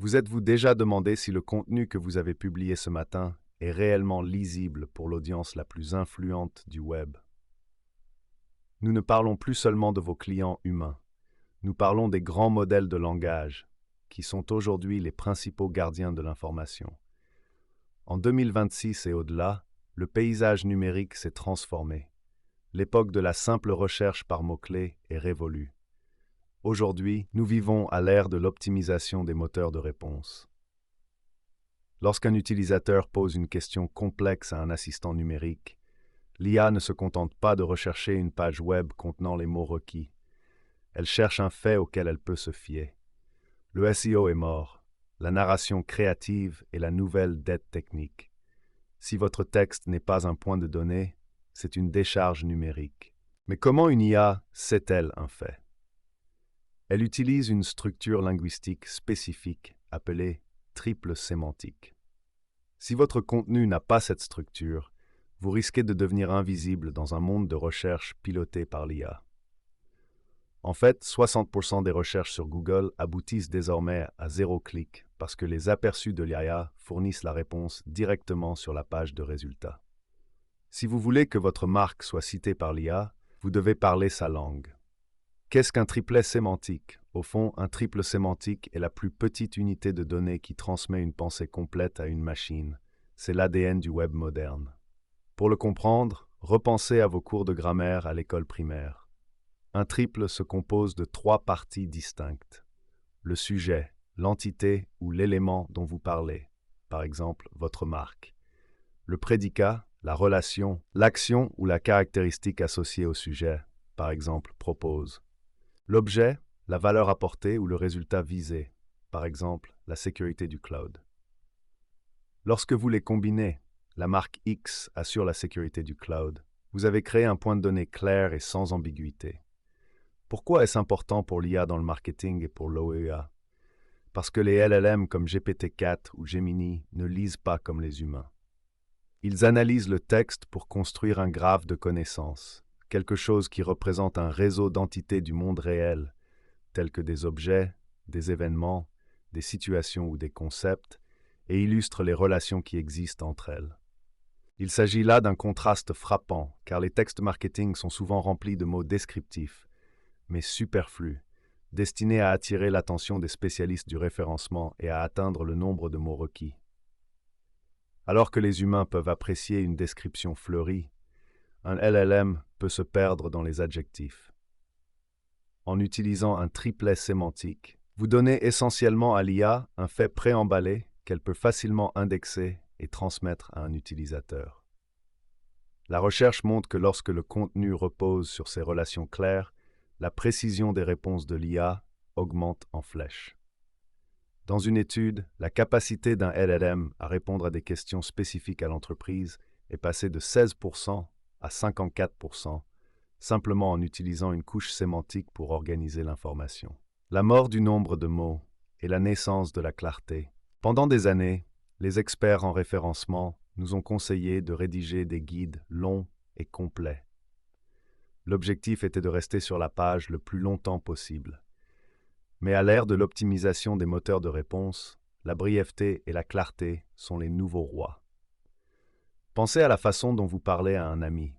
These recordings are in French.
Vous êtes-vous déjà demandé si le contenu que vous avez publié ce matin est réellement lisible pour l'audience la plus influente du web? Nous ne parlons plus seulement de vos clients humains, nous parlons des grands modèles de langage, qui sont aujourd'hui les principaux gardiens de l'information. En 2026 et au-delà, le paysage numérique s'est transformé. L'époque de la simple recherche par mots-clés est révolue. Aujourd'hui, nous vivons à l'ère de l'optimisation des moteurs de réponse. Lorsqu'un utilisateur pose une question complexe à un assistant numérique, l'IA ne se contente pas de rechercher une page web contenant les mots requis. Elle cherche un fait auquel elle peut se fier. Le SEO est mort. La narration créative est la nouvelle dette technique. Si votre texte n'est pas un point de données, c'est une décharge numérique. Mais comment une IA sait-elle un fait? Elle utilise une structure linguistique spécifique appelée triple sémantique. Si votre contenu n'a pas cette structure, vous risquez de devenir invisible dans un monde de recherche piloté par l'IA. En fait, 60% des recherches sur Google aboutissent désormais à 0 clic parce que les aperçus de l'IA fournissent la réponse directement sur la page de résultats. Si vous voulez que votre marque soit citée par l'IA, vous devez parler sa langue. Qu'est-ce qu'un triplet sémantique? Au fond, un triple sémantique est la plus petite unité de données qui transmet une pensée complète à une machine. C'est l'ADN du web moderne. Pour le comprendre, repensez à vos cours de grammaire à l'école primaire. Un triple se compose de 3 parties distinctes. Le sujet, l'entité ou l'élément dont vous parlez, par exemple votre marque. Le prédicat, la relation, l'action ou la caractéristique associée au sujet, par exemple propose. L'objet, la valeur apportée ou le résultat visé, par exemple la sécurité du cloud. Lorsque vous les combinez, la marque X assure la sécurité du cloud. Vous avez créé un point de données clair et sans ambiguïté. Pourquoi est-ce important pour l'IA dans le marketing et pour l'OEA? Parce que les LLM comme GPT-4 ou Gemini ne lisent pas comme les humains. Ils analysent le texte pour construire un graphe de connaissances, quelque chose qui représente un réseau d'entités du monde réel, tels que des objets, des événements, des situations ou des concepts, et illustre les relations qui existent entre elles. Il s'agit là d'un contraste frappant, car les textes marketing sont souvent remplis de mots descriptifs, mais superflus, destinés à attirer l'attention des spécialistes du référencement et à atteindre le nombre de mots requis. Alors que les humains peuvent apprécier une description fleurie, un LLM peut se perdre dans les adjectifs. En utilisant un triplet sémantique, vous donnez essentiellement à l'IA un fait préemballé qu'elle peut facilement indexer et transmettre à un utilisateur. La recherche montre que lorsque le contenu repose sur ces relations claires, la précision des réponses de l'IA augmente en flèche. Dans une étude, la capacité d'un LLM à répondre à des questions spécifiques à l'entreprise est passée de 16% à 54%, simplement en utilisant une couche sémantique pour organiser l'information. La mort du nombre de mots et la naissance de la clarté. Pendant des années, les experts en référencement nous ont conseillé de rédiger des guides longs et complets. L'objectif était de rester sur la page le plus longtemps possible. Mais à l'ère de l'optimisation des moteurs de réponse, la brièveté et la clarté sont les nouveaux rois. Pensez à la façon dont vous parlez à un ami.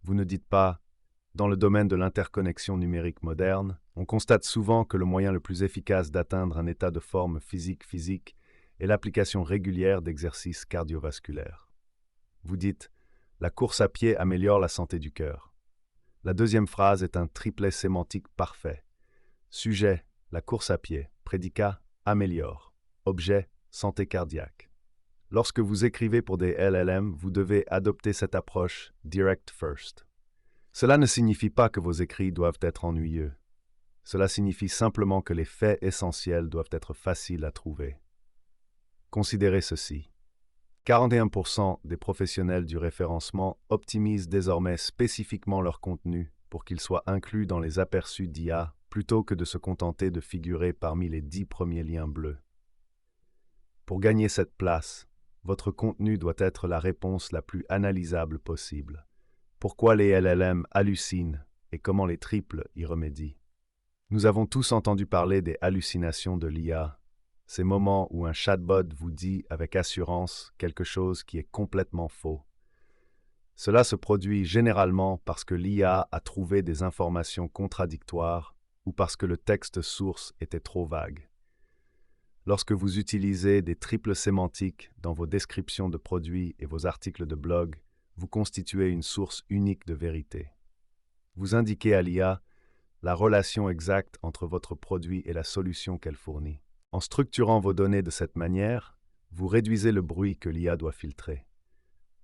Vous ne dites pas « dans le domaine de l'interconnexion numérique moderne, on constate souvent que le moyen le plus efficace d'atteindre un état de forme physique est l'application régulière d'exercices cardiovasculaires. » Vous dites « la course à pied améliore la santé du cœur ». La deuxième phrase est un triplet sémantique parfait. Sujet, la course à pied. Prédicat, améliore. Objet, santé cardiaque. Lorsque vous écrivez pour des LLM, vous devez adopter cette approche direct first. Cela ne signifie pas que vos écrits doivent être ennuyeux. Cela signifie simplement que les faits essentiels doivent être faciles à trouver. Considérez ceci. 41% des professionnels du référencement optimisent désormais spécifiquement leur contenu pour qu'il soit inclus dans les aperçus d'IA plutôt que de se contenter de figurer parmi les 10 premiers liens bleus. Pour gagner cette place, votre contenu doit être la réponse la plus analysable possible. Pourquoi les LLM hallucinent et comment les triples y remédient? Nous avons tous entendu parler des hallucinations de l'IA, ces moments où un chatbot vous dit avec assurance quelque chose qui est complètement faux. Cela se produit généralement parce que l'IA a trouvé des informations contradictoires ou parce que le texte source était trop vague. Lorsque vous utilisez des triples sémantiques dans vos descriptions de produits et vos articles de blog, vous constituez une source unique de vérité. Vous indiquez à l'IA la relation exacte entre votre produit et la solution qu'elle fournit. En structurant vos données de cette manière, vous réduisez le bruit que l'IA doit filtrer.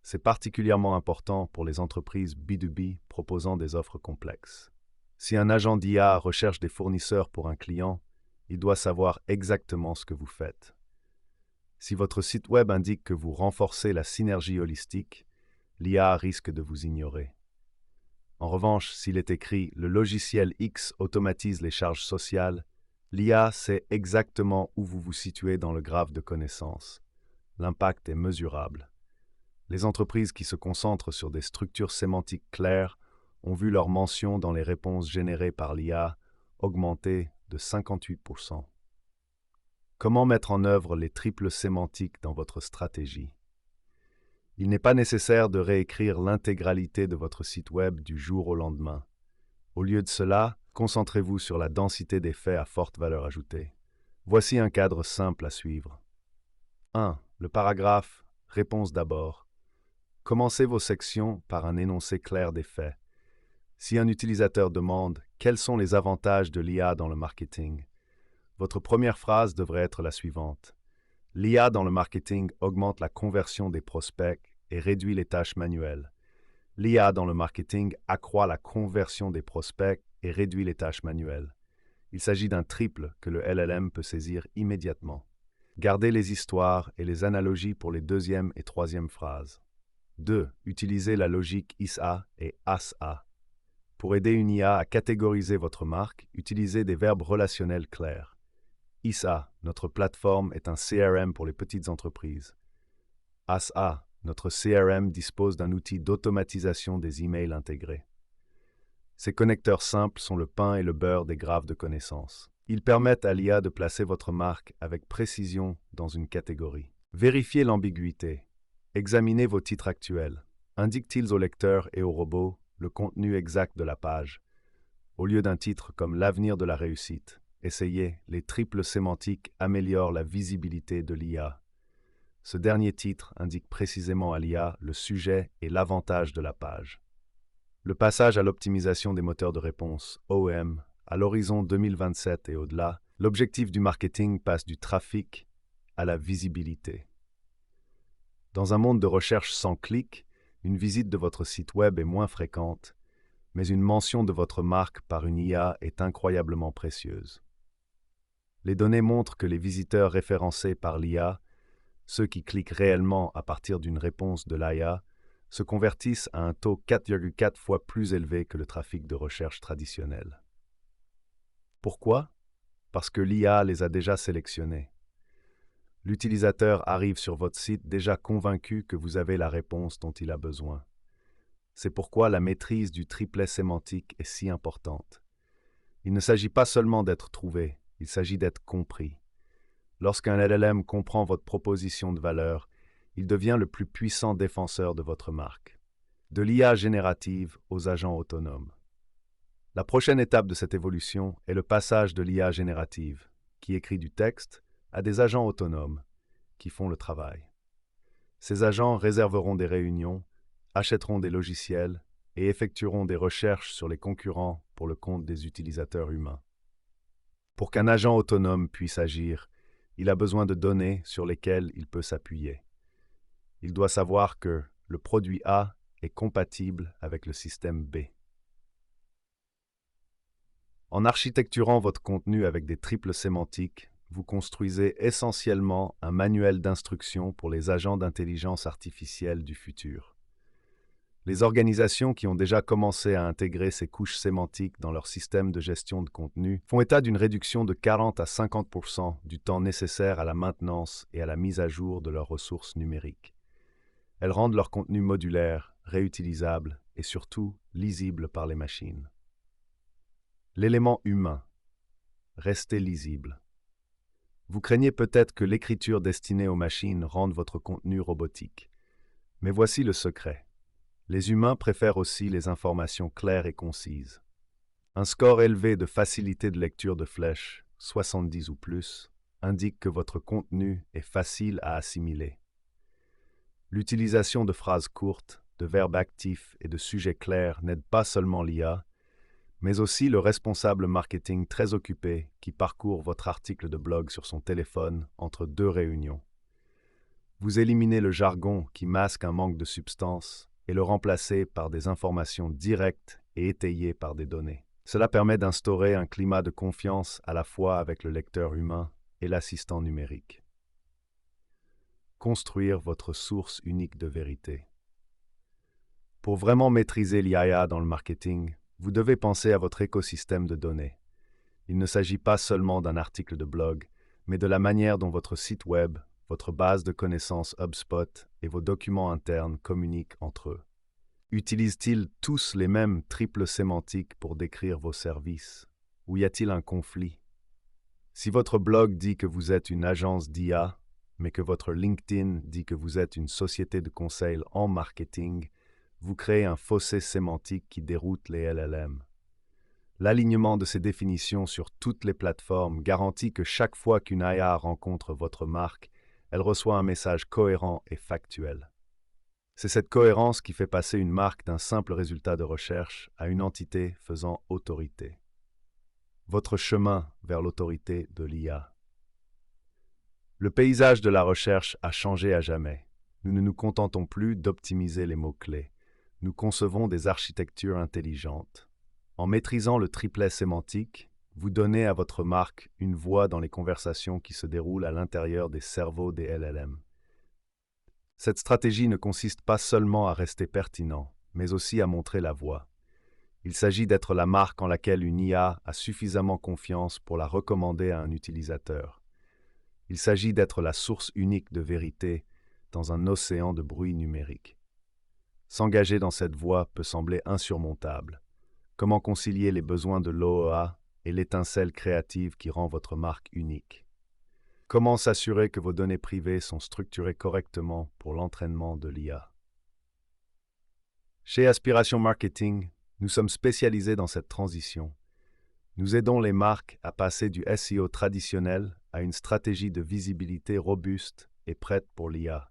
C'est particulièrement important pour les entreprises B2B proposant des offres complexes. Si un agent d'IA recherche des fournisseurs pour un client, il doit savoir exactement ce que vous faites. Si votre site web indique que vous renforcez la synergie holistique, l'IA risque de vous ignorer. En revanche, s'il est écrit « Le logiciel X automatise les charges sociales », l'IA sait exactement où vous vous situez dans le graphe de connaissances. L'impact est mesurable. Les entreprises qui se concentrent sur des structures sémantiques claires ont vu leur mention dans les réponses générées par l'IA augmenter de 58%. Comment mettre en œuvre les triples sémantiques dans votre stratégie? Il n'est pas nécessaire de réécrire l'intégralité de votre site web du jour au lendemain. Au lieu de cela, concentrez-vous sur la densité des faits à forte valeur ajoutée. Voici un cadre simple à suivre. 1. Le paragraphe « Réponse d'abord ». Commencez vos sections par un énoncé clair des faits. Si un utilisateur demande « Quels sont les avantages de l'IA dans le marketing ?», votre première phrase devrait être la suivante. L'IA dans le marketing augmente la conversion des prospects et réduit les tâches manuelles. L'IA dans le marketing accroît la conversion des prospects et réduit les tâches manuelles. Il s'agit d'un triple que le LLM peut saisir immédiatement. Gardez les histoires et les analogies pour les deuxième et troisième phrases. 2. Utilisez la logique ISA et ASA. Pour aider une IA à catégoriser votre marque, utilisez des verbes relationnels clairs. ISA, notre plateforme, est un CRM pour les petites entreprises. ASA, notre CRM dispose d'un outil d'automatisation des emails intégrés. Ces connecteurs simples sont le pain et le beurre des graphes de connaissances. Ils permettent à l'IA de placer votre marque avec précision dans une catégorie. Vérifiez l'ambiguïté. Examinez vos titres actuels. Indiquent-ils au lecteur et au robot le contenu exact de la page? Au lieu d'un titre comme « L'avenir de la réussite », essayez « Les triples sémantiques améliorent la visibilité de l'IA ». Ce dernier titre indique précisément à l'IA le sujet et l'avantage de la page. Le passage à l'optimisation des moteurs de réponse, OEM, à l'horizon 2027 et au-delà, l'objectif du marketing passe du trafic à la visibilité. Dans un monde de recherche sans clic, une visite de votre site web est moins fréquente, mais une mention de votre marque par une IA est incroyablement précieuse. Les données montrent que les visiteurs référencés par l'IA, ceux qui cliquent réellement à partir d'une réponse de l'IA, se convertissent à un taux 4,4 fois plus élevé que le trafic de recherche traditionnel. Pourquoi? Parce que l'IA les a déjà sélectionnés. L'utilisateur arrive sur votre site déjà convaincu que vous avez la réponse dont il a besoin. C'est pourquoi la maîtrise du triplet sémantique est si importante. Il ne s'agit pas seulement d'être trouvé, il s'agit d'être compris. Lorsqu'un LLM comprend votre proposition de valeur, il devient le plus puissant défenseur de votre marque. De l'IA générative aux agents autonomes. La prochaine étape de cette évolution est le passage de l'IA générative, qui écrit du texte, à des agents autonomes, qui font le travail. Ces agents réserveront des réunions, achèteront des logiciels et effectueront des recherches sur les concurrents pour le compte des utilisateurs humains. Pour qu'un agent autonome puisse agir, il a besoin de données sur lesquelles il peut s'appuyer. Il doit savoir que le produit A est compatible avec le système B. En architecturant votre contenu avec des triples sémantiques, vous construisez essentiellement un manuel d'instruction pour les agents d'intelligence artificielle du futur. Les organisations qui ont déjà commencé à intégrer ces couches sémantiques dans leur système de gestion de contenu font état d'une réduction de 40 à 50% du temps nécessaire à la maintenance et à la mise à jour de leurs ressources numériques. Elles rendent leur contenu modulaire, réutilisable et surtout lisible par les machines. L'élément humain. Restez lisible. Vous craignez peut-être que l'écriture destinée aux machines rende votre contenu robotique. Mais voici le secret. Les humains préfèrent aussi les informations claires et concises. Un score élevé de facilité de lecture de flèches, 70 ou plus, indique que votre contenu est facile à assimiler. L'utilisation de phrases courtes, de verbes actifs et de sujets clairs n'aide pas seulement l'IA, mais aussi le responsable marketing très occupé qui parcourt votre article de blog sur son téléphone entre deux réunions. Vous éliminez le jargon qui masque un manque de substance et le remplacez par des informations directes et étayées par des données. Cela permet d'instaurer un climat de confiance à la fois avec le lecteur humain et l'assistant numérique. Construire votre source unique de vérité. Pour vraiment maîtriser l'IA dans le marketing, vous devez penser à votre écosystème de données. Il ne s'agit pas seulement d'un article de blog, mais de la manière dont votre site web, votre base de connaissances HubSpot et vos documents internes communiquent entre eux. Utilisent-ils tous les mêmes triples sémantiques pour décrire vos services? Ou y a-t-il un conflit? Si votre blog dit que vous êtes une agence d'IA, mais que votre LinkedIn dit que vous êtes une société de conseil en marketing, vous créez un fossé sémantique qui déroute les LLM. L'alignement de ces définitions sur toutes les plateformes garantit que chaque fois qu'une IA rencontre votre marque, elle reçoit un message cohérent et factuel. C'est cette cohérence qui fait passer une marque d'un simple résultat de recherche à une entité faisant autorité. Votre chemin vers l'autorité de l'IA. Le paysage de la recherche a changé à jamais. Nous ne nous contentons plus d'optimiser les mots-clés. Nous concevons des architectures intelligentes. En maîtrisant le triplet sémantique, vous donnez à votre marque une voix dans les conversations qui se déroulent à l'intérieur des cerveaux des LLM. Cette stratégie ne consiste pas seulement à rester pertinent, mais aussi à montrer la voie. Il s'agit d'être la marque en laquelle une IA a suffisamment confiance pour la recommander à un utilisateur. Il s'agit d'être la source unique de vérité dans un océan de bruit numérique. S'engager dans cette voie peut sembler insurmontable. Comment concilier les besoins de l'OEA et l'étincelle créative qui rend votre marque unique? Comment s'assurer que vos données privées sont structurées correctement pour l'entraînement de l'IA? Chez Aspiration Marketing, nous sommes spécialisés dans cette transition. Nous aidons les marques à passer du SEO traditionnel à une stratégie de visibilité robuste et prête pour l'IA.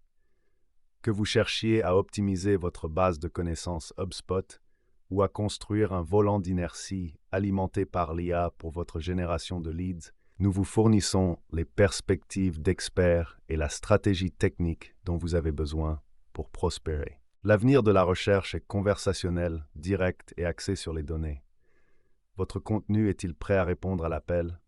Que vous cherchiez à optimiser votre base de connaissances HubSpot ou à construire un volant d'inertie alimenté par l'IA pour votre génération de leads, nous vous fournissons les perspectives d'experts et la stratégie technique dont vous avez besoin pour prospérer. L'avenir de la recherche est conversationnel, direct et axé sur les données. Votre contenu est-il prêt à répondre à l'appel?